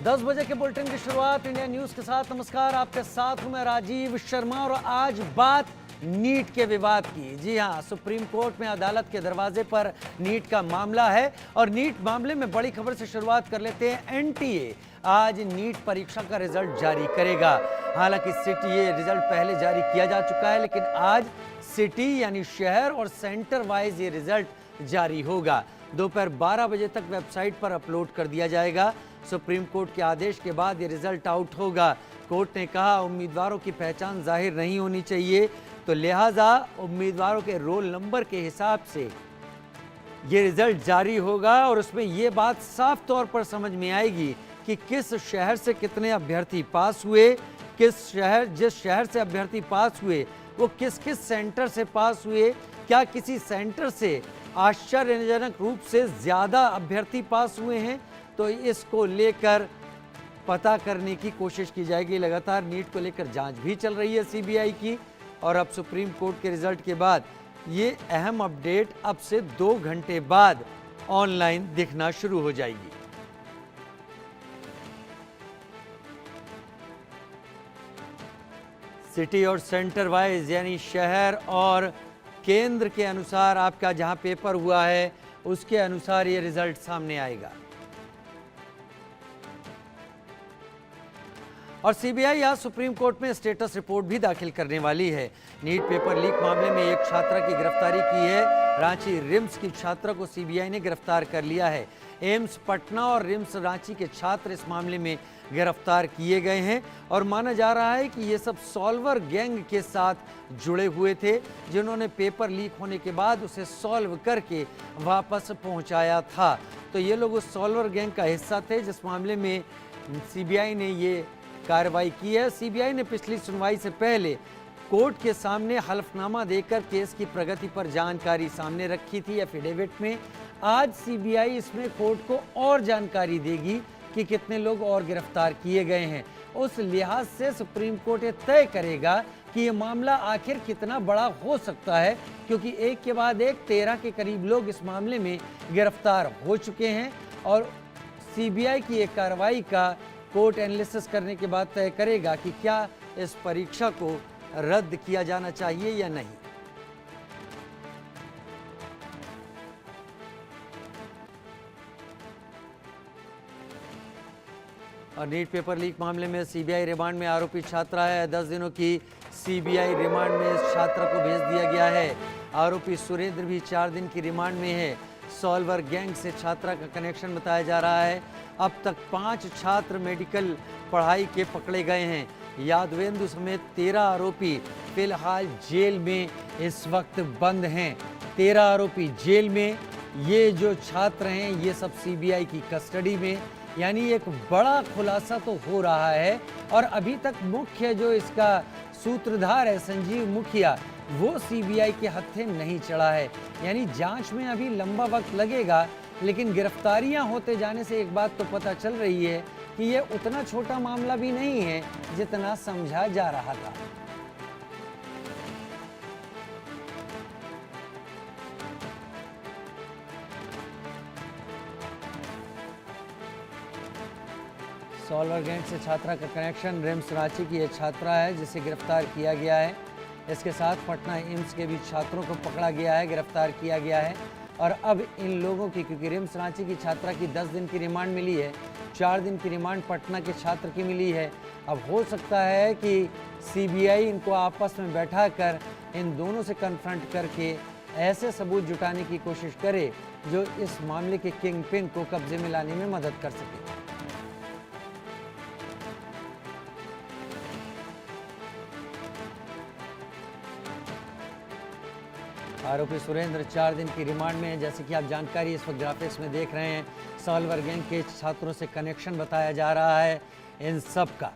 10 बजे के बुलेटिन की शुरुआत इंडिया न्यूज के साथ। नमस्कार, आपके साथ हूं मैं राजीव शर्मा और आज बात नीट के विवाद की। जी हां, सुप्रीम कोर्ट में अदालत के दरवाजे पर नीट का मामला है और नीट मामले में बड़ी खबर से शुरुआत कर लेते हैं। एनटीए आज नीट परीक्षा का रिजल्ट जारी करेगा। हालांकि सिटी ये रिजल्ट पहले जारी किया जा चुका है, लेकिन आज सिटी यानी शहर और सेंटर वाइज ये रिजल्ट जारी होगा। दोपहर 12 बजे तक वेबसाइट पर अपलोड कर दिया जाएगा। सुप्रीम कोर्ट के आदेश के बाद ये रिजल्ट आउट होगा। कोर्ट ने कहा उम्मीदवारों की पहचान जाहिर नहीं होनी चाहिए, तो लिहाजा उम्मीदवारों के रोल नंबर के हिसाब से ये रिजल्ट जारी होगा और उसमें ये बात साफ तौर पर समझ में आएगी कि किस शहर से कितने अभ्यर्थी पास हुए, जिस शहर से अभ्यर्थी पास हुए वो किस किस सेंटर से पास हुए, क्या किसी सेंटर से आश्चर्यजनक रूप से ज़्यादा अभ्यर्थी पास हुए हैं। तो इसको लेकर पता करने की कोशिश की जाएगी। लगातार नीट को लेकर जांच भी चल रही है सीबीआई की और अब सुप्रीम कोर्ट के रिजल्ट के बाद ये अहम अपडेट अब से 2 घंटे बाद ऑनलाइन दिखना शुरू हो जाएगी। सिटी और सेंटर वाइज यानी शहर और केंद्र के अनुसार आपका जहां पेपर हुआ है उसके अनुसार ये रिजल्ट सामने आएगा। और सीबीआई आज सुप्रीम कोर्ट में स्टेटस रिपोर्ट भी दाखिल करने वाली है। नीट पेपर लीक मामले में एक छात्रा की गिरफ्तारी की है। रांची रिम्स की छात्रा को सीबीआई ने गिरफ्तार कर लिया है। एम्स पटना और रिम्स रांची के छात्र इस मामले में गिरफ्तार किए गए हैं और माना जा रहा है कि ये सब सॉल्वर गैंग के साथ जुड़े हुए थे, जिन्होंने पेपर लीक होने के बाद उसे सॉल्व करके वापस पहुंचाया था। तो ये लोग उस सॉल्वर गैंग का हिस्सा थे जिस मामले में सीबीआई ने ये कार्रवाई की है। सीबीआई ने पिछली सुनवाई से पहले कोर्ट के सामने हलफनामा देकर केस की प्रगति पर जानकारी सामने रखी थी एफिडेविट में। आज सीबीआई इसमें कोर्ट को और जानकारी देगी कि कितने लोग और गिरफ्तार किए गए हैं। उस लिहाज से सुप्रीम कोर्ट ये तय करेगा कि ये मामला आखिर कितना बड़ा हो सकता है, क्योंकि एक के बाद एक 13 के करीब लोग इस मामले में गिरफ्तार हो चुके हैं और सीबीआई की एक कार्रवाई का कोर्ट एनालिसिस करने के बाद तय करेगा कि क्या इस परीक्षा को रद्द किया जाना चाहिए या नहीं। और नीट पेपर लीक मामले में सीबीआई रिमांड में आरोपी छात्रा है। 10 दिनों की सीबीआई रिमांड में इस छात्रा को भेज दिया गया है। आरोपी सुरेंद्र भी 4 दिन की रिमांड में है। सॉल्वर गैंग से छात्रा का कनेक्शन बताया जा रहा है। अब तक 5 छात्र मेडिकल पढ़ाई के पकड़े गए हैं। यादवेंदु समेत 13 आरोपी फिलहाल जेल में इस वक्त बंद हैं। 13 आरोपी जेल में। ये जो छात्र हैं ये सब सीबीआई की कस्टडी में, यानी एक बड़ा खुलासा तो हो रहा है। और अभी तक मुख्य जो इसका सूत्रधार है संजीव मुखिया, वो सीबीआई के हत्थे नहीं चढ़ा है। यानी जांच में अभी लंबा वक्त लगेगा, लेकिन गिरफ्तारियां होते जाने से एक बात तो पता चल रही है कि ये उतना छोटा मामला भी नहीं है जितना समझा जा रहा था। सॉल्वर गैंग से छात्रा का कनेक्शन। रिम्स रांची की यह छात्रा है जिसे गिरफ्तार किया गया है। इसके साथ पटना एम्स के भी छात्रों को पकड़ा गया है, गिरफ्तार किया गया है। और अब इन लोगों की, क्योंकि रिम्स रांची की छात्रा की 10 दिन की रिमांड मिली है, 4 दिन की रिमांड पटना के छात्र की मिली है। अब हो सकता है कि सीबीआई इनको आपस में बैठा कर इन दोनों से कन्फ्रंट करके ऐसे सबूत जुटाने की कोशिश करे जो इस मामले के किंग पिन को कब्जे में लाने में मदद कर सके। आरोपी सुरेंद्र 4 दिन की रिमांड में है। जैसे कि आप जानकारी इस वक्त ग्राफिक्स में देख रहे हैं, सॉल्वर गैंग के छात्रों से कनेक्शन बताया जा रहा है इन सब का।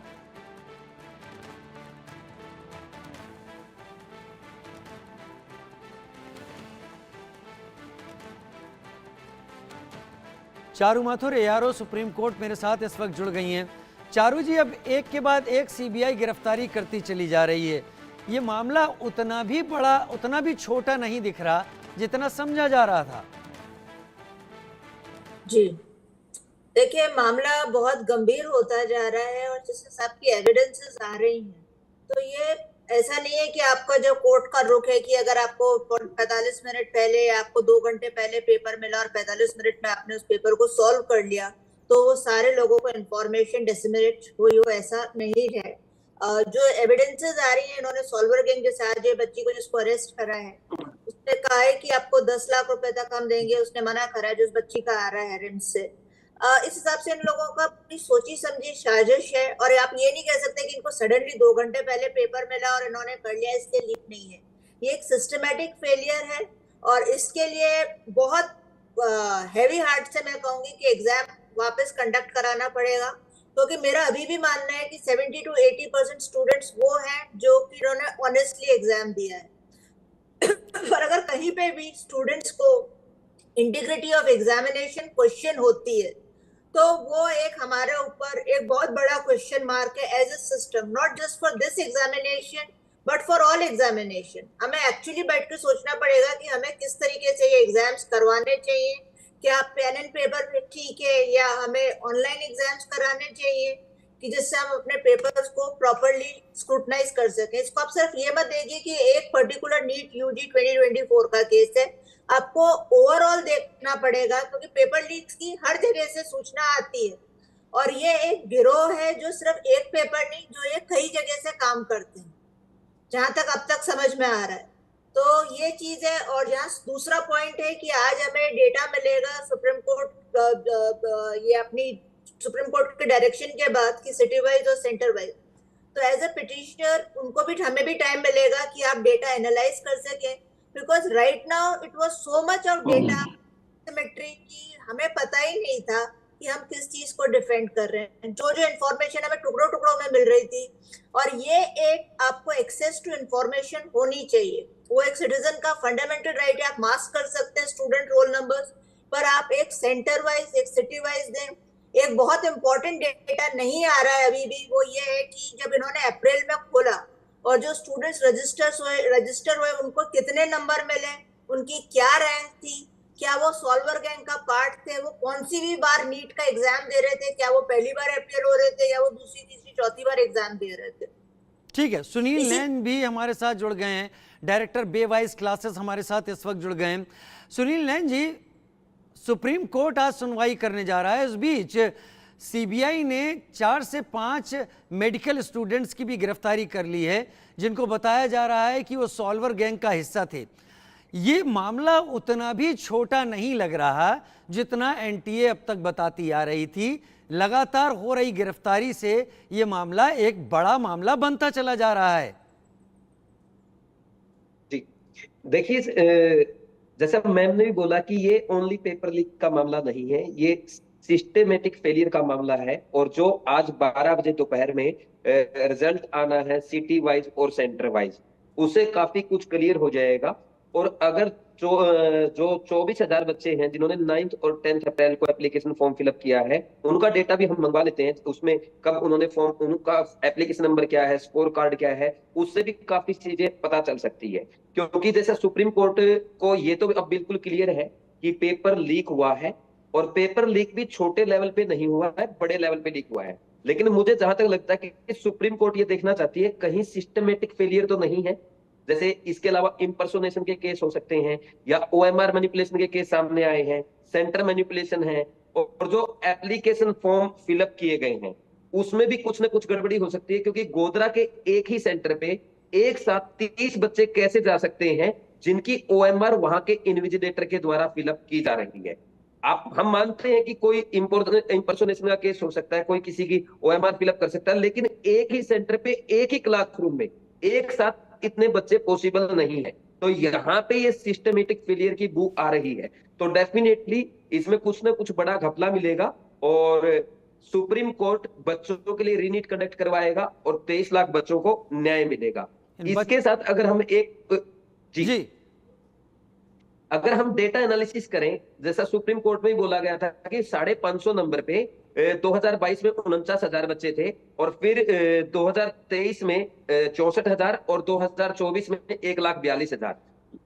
Charu Mathur ARO supreme court मेरे साथ इस वक्त जुड़ गई हैं। चारू जी, अब एक के बाद एक सीबीआई गिरफ्तारी करती चली जा रही है। ये मामला उतना भी बड़ा, उतना भी छोटा नहीं दिख रहा जितना समझा जा रहा था। जी देखिए, मामला बहुत गंभीर होता जा रहा है और जिस हिसाब की एविडेंसेस आ रही हैं, तो ये ऐसा नहीं है कि आपका जो कोर्ट का रुख है कि अगर आपको 45 मिनट पहले या आपको 2 घंटे पहले पेपर मिला और 45 मिनट में आपने उस पेपर को सॉल्व कर लिया, तो वो सारे लोगों को इंफॉर्मेशन डिसमिनेट हुई हो, ऐसा नहीं है। जो एविडेंसेस आ रही है, इन्होंने सॉल्वर गैंग, जैसे आज ये बच्ची को जिसको अरेस्ट करा है, उसने कहा है कि आपको 10 लाख रुपए तक हम देंगे, उसने मना करा है, जो उस बच्ची का आ रहा है रिम्स से। इस हिसाब से इन लोगों का अपनी सोची समझी साजिश है, और आप ये नहीं कह सकते कि इनको सडनली 2 घंटे पहले पेपर मिला और इन्होंने कर लिया, इसलिए लीक नहीं है। ये एक सिस्टमेटिक फेलियर है, और इसके लिए बहुत हैवी हार्ट से मैं कहूंगी कि एग्जाम वापस कंडक्ट कराना पड़ेगा, क्योंकि मेरा अभी भी मानना है कि 70 to 80% स्टूडेंट्स वो हैं जो कि इन्होंने ऑनेस्टली एग्जाम दिया है। पर अगर कहीं पे भी स्टूडेंट्स को इंटीग्रिटी ऑफ एग्जामिनेशन क्वेश्चन होती है, तो वो एक हमारे ऊपर एक बहुत बड़ा क्वेश्चन मार्क है as a system, not just for this examination but for all examination. हमें एक्चुअली बैठ के सोचना पड़ेगा कि हमें किस तरीके से ये एग्जाम्स करवाने चाहिए। क्या पेन एंड पेपर पे ठीक है, या हमें ऑनलाइन एग्जाम्स कराने चाहिए, कि जिससे हम अपने पेपर्स को प्रॉपरली स्क्रूटनाइज कर सकें। इसको आप सिर्फ ये मत देखिए कि एक पर्टिकुलर नीट यूजी 2024 का केस है, आपको ओवरऑल देखना पड़ेगा, क्योंकि पेपर लीक्स की हर जगह से सूचना आती है, और ये एक गिरोह है जो सिर्फ एक पेपर नहीं, जो ये कई जगह से काम करते हैं, जहां तक अब तक समझ में आ रहा है। तो ये चीज है। और यहाँ दूसरा पॉइंट है कि आज हमें डेटा मिलेगा सुप्रीम कोर्ट, ये अपनी सुप्रीम कोर्ट के डायरेक्शन के बाद, कि सिटी वाइज और सेंटर वाइज, तो एज ए पिटिशनर उनको भी, हमें भी टाइम मिलेगा कि आप डेटा एनालाइज कर सकें, because right now it was so much of data symmetry की हमें पता ही नहीं था कि हम किस चीज को डिफेंड कर रहे हैं। जो जो इन्फॉर्मेशन हमें टुकड़ों टुकड़ों में मिल रही थी, और ये एक आपको एक्सेस टू इन्फॉर्मेशन होनी चाहिए, वो एक सिटीजन का फंडामेंटल राइट है। आप मास्क कर सकते हैं स्टूडेंट रोल नंबर्स, पर आप एक सेंटर वाइज, एक सिटी वाइज दें। एक बहुत इंपॉर्टेंट डेटा नहीं आ रहा है अभी भी, वो ये है कि जब इन्होंने अप्रैल में खोला और जो स्टूडेंट्स रजिस्टर हुए उनको कितने नंबर मिले, उनकी क्या रैंक थी, क्या वो सॉल्वर गैंग का पार्ट थे, वो कौन सी भी बार नीट का एग्जाम दे रहे थे, क्या वो पहली बार अपीयर हो रहे थे, या वो दूसरी तीसरी चौथी बार एग्जाम दे रहे थे। ठीक है, सुनील नैन भी हमारे साथ जुड़ गए हैं, डायरेक्टर बेवाइज क्लासेस हमारे साथ इस वक्त जुड़ गए हैं। सुनील नैन जी, सुप्रीम कोर्ट आज सुनवाई करने जा रहा है, इस बीच सीबीआई ने 4 से 5 मेडिकल स्टूडेंट्स की भी गिरफ्तारी कर ली है, जिनको बताया जा रहा है कि वो सॉल्वर गैंग का हिस्सा थे। ये मामला उतना भी छोटा नहीं लग रहा जितना एनटीए अब तक बताती आ रही थी। लगातार हो रही गिरफ्तारी से ये मामला एक बड़ा मामला बनता चला जा रहा है। जी देखिए, जैसा मैम ने भी बोला कि ये ओनली पेपर लीक का मामला नहीं है, ये सिस्टेमेटिक फेलियर का मामला है। और जो आज 12 बजे दोपहर में रिजल्ट आना है सिटी वाइज और सेंटर वाइज, उसे काफी कुछ क्लियर हो जाएगा। और अगर जो 24,000 बच्चे हैं जिन्होंने 9th और 10th अप्रैल को एप्लीकेशन फॉर्म फिलअप किया है, उनका डेटा भी हम मंगवा लेते हैं, उसमें कब उन्होंने फॉर्म, उनका एप्लीकेशन नंबर क्या है, स्कोर कार्ड क्या है, उससे भी काफी चीजें पता चल सकती है। क्योंकि जैसे सुप्रीम कोर्ट को ये तो अब बिल्कुल क्लियर है कि पेपर लीक हुआ है, और पेपर लीक भी छोटे लेवल पे नहीं हुआ है, बड़े लेवल पे लीक हुआ है। लेकिन मुझे जहां तक लगता है कि सुप्रीम कोर्ट ये देखना चाहती है कहीं सिस्टमेटिक फेलियर तो नहीं है। जैसे इसके अलावा इम्पर्सोनेशन के केस हो सकते हैं, या ओएमआर मैनिपुलेशन के केस सामने आए हैं, सेंटर मैनिपुलेशन है, और जो एप्लीकेशन फॉर्म फिलअप किए गए हैं उसमें भी कुछ ना कुछ गड़बड़ी हो सकती है। क्योंकि गोधरा के एक ही सेंटर पे एक साथ 30 बच्चे कैसे जा सकते हैं जिनकी ओएमआर वहां के इन्विजिलेटर के द्वारा फिलअप की जा रही है। हम मानते हैं कि कोई इम्पर्सोनेशन का केस हो सकता है, कोई किसी की ओएमआर फिलअप कर सकता है, लेकिन एक ही सेंटर पे एक ही क्लासरूम में एक साथ इतने बच्चे पॉसिबल नहीं है। तो यहाँ पे ये सिस्टमेटिक फेलियर की बू आ रही है। तो डेफिनेटली इसमें कुछ ना कुछ बड़ा घपला मिलेगा, और सुप्रीम कोर्ट बच्चों के लिए रीनीट कंडक्ट करवाएगा, और 23 लाख बच्चों को न्याय मिलेगा। इसके साथ अगर हम जी अगर हम डेटा एनालिसिस करें, जैसा सुप्रीम कोर्ट में ही बोला गया था कि 550 नंबर पे 2022 में 49,000 बच्चे थे, और फिर 2023 में 64,000, और 2024 में 1,42,000।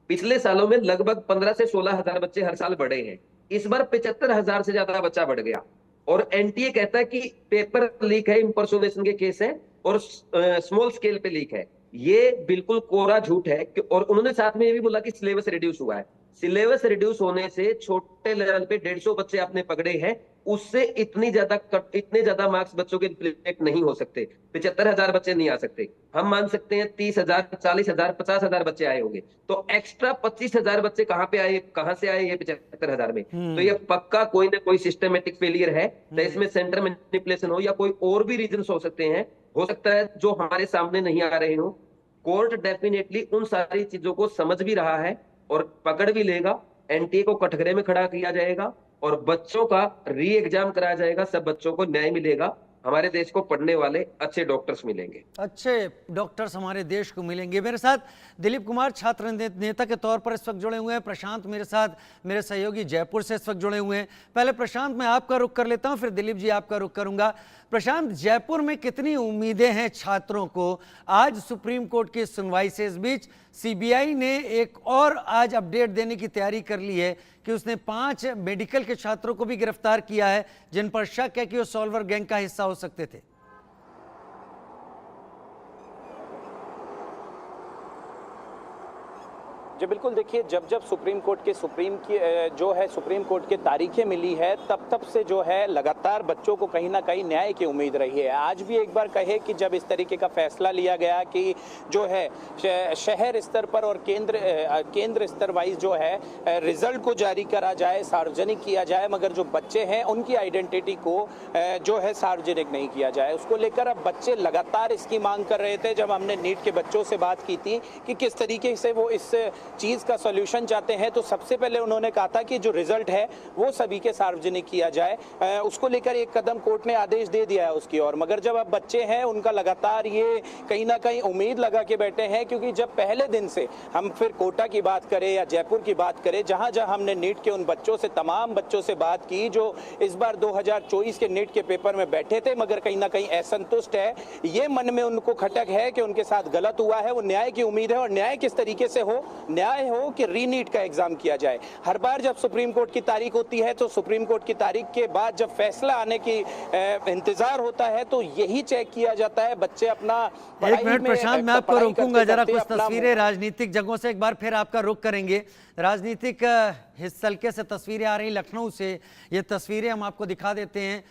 पिछले सालों में लगभग 15 से 16,000 बच्चे हर साल बढ़े हैं। इस बार 75,000 से ज्यादा बच्चा बढ़ गया। और एनटीए कहता है कि पेपर लीक है, इंपर्सोनेशन के केस है और स्मॉल स्केल पे लीक है। ये बिल्कुल कोरा झूठ है और उन्होंने साथ में ये भी बोला कि सिलेबस रिड्यूस हुआ है। सिलेबस रिड्यूस होने से छोटे लेवल पे 150 बच्चे आपने पकड़े हैं, उससे इतने ज्यादा मार्क्स बच्चों के रिफ्लेक्ट नहीं हो सकते। 75,000 बच्चे नहीं आ सकते। हम मान सकते हैं 30,000, 40,000, 50,000 बच्चे आए होंगे, तो एक्स्ट्रा 25,000 बच्चे कहाँ पे आए, कहाँ से आए ये 75,000 में? तो ये पक्का कोई ना कोई सिस्टमेटिक फेलियर है। तो इसमें सेंटर मैनिपुलेशन हो या कोई और भी रीजन हो सकते हैं, हो सकता है जो हमारे सामने नहीं आ रहे हो। कोर्ट डेफिनेटली उन सारी चीजों को समझ भी रहा है और पकड़ भी लेगा। एनटीए को कटघरे में खड़ा किया जाएगा और बच्चों का री एग्जाम कराया जाएगा। सब बच्चों को न्याय मिलेगा, हमारे देश को पढ़ने वाले अच्छे डॉक्टर्स मिलेंगे। अच्छे डॉक्टर्स हमारे देश को मिलेंगे। मेरे साथ दिलीप कुमार छात्र नेता के तौर पर इस वक्त जुड़े हुए हैं। प्रशांत मेरे साथ, मेरे सहयोगी जयपुर से इस वक्त जुड़े हुए हैं। पहले प्रशांत मैं आपका रुख कर लेता हूं, फिर दिलीप जी आपका रुख करूंगा। प्रशांत, जयपुर में कितनी उम्मीदें हैं छात्रों को आज सुप्रीम कोर्ट की सुनवाई से? इस बीच सीबीआई ने एक और आज अपडेट देने की तैयारी कर ली है कि उसने 5 मेडिकल के छात्रों को भी गिरफ्तार किया है जिन पर शक है कि वो सॉल्वर गैंग का हिस्सा हो सकते थे। जी बिल्कुल, देखिए जब जब सुप्रीम कोर्ट की तारीखें मिली है तब से जो है लगातार बच्चों को कहीं ना कहीं न्याय की उम्मीद रही है। आज भी एक बार कहे कि जब इस तरीके का फैसला लिया गया कि जो है शहर स्तर पर और केंद्र स्तर वाइज जो है रिजल्ट को जारी करा जाए, सार्वजनिक किया जाए, मगर जो बच्चे हैं उनकी आइडेंटिटी को जो है सार्वजनिक नहीं किया जाए, उसको लेकर अब बच्चे लगातार इसकी मांग कर रहे थे। जब हमने नीट के बच्चों से बात की थी कि किस तरीके से वो इस चीज का सॉल्यूशन चाहते हैं, तो सबसे पहले उन्होंने कहा था कि जो रिजल्ट है वो सभी के सार्वजनिक किया जाए। उसको लेकर एक कदम कोर्ट ने आदेश दे दिया है उसकी ओर, मगर जब अब बच्चे हैं उनका लगातार ये कहीं ना कहीं उम्मीद लगा के बैठे हैं, क्योंकि जब पहले दिन से हम फिर कोटा की बात करें या जयपुर की बात करें, जहां जहां हमने नीट के उन बच्चों से, तमाम बच्चों से बात की जो इस बार 2024 के नीट के पेपर में बैठे थे मगर कहीं ना कहीं असंतुष्ट है, ये मन में उनको खटक है कि उनके साथ गलत हुआ है, वो न्याय की उम्मीद है। और न्याय किस तरीके से हो? न्याय हो कि रीनीट का एग्जाम किया जाए। हर बार जब सुप्रीम कोर्ट की तारीख होती है तो सुप्रीम कोर्ट की तारीख के बाद जब फैसला आने की इंतजार होता है तो यही चेक किया जाता है बच्चे अपना। एक मिनट प्रशांत, मैं आपको रोकूंगा जरा। कुछ तस्वीरें राजनीतिक जगहों से एक बार फिर आपका रुख करेंगे। राजनीतिक हल्के से तस्वीरें आ रही लखनऊ से, ये तस्वीरें हम आपको दिखा देते हैं।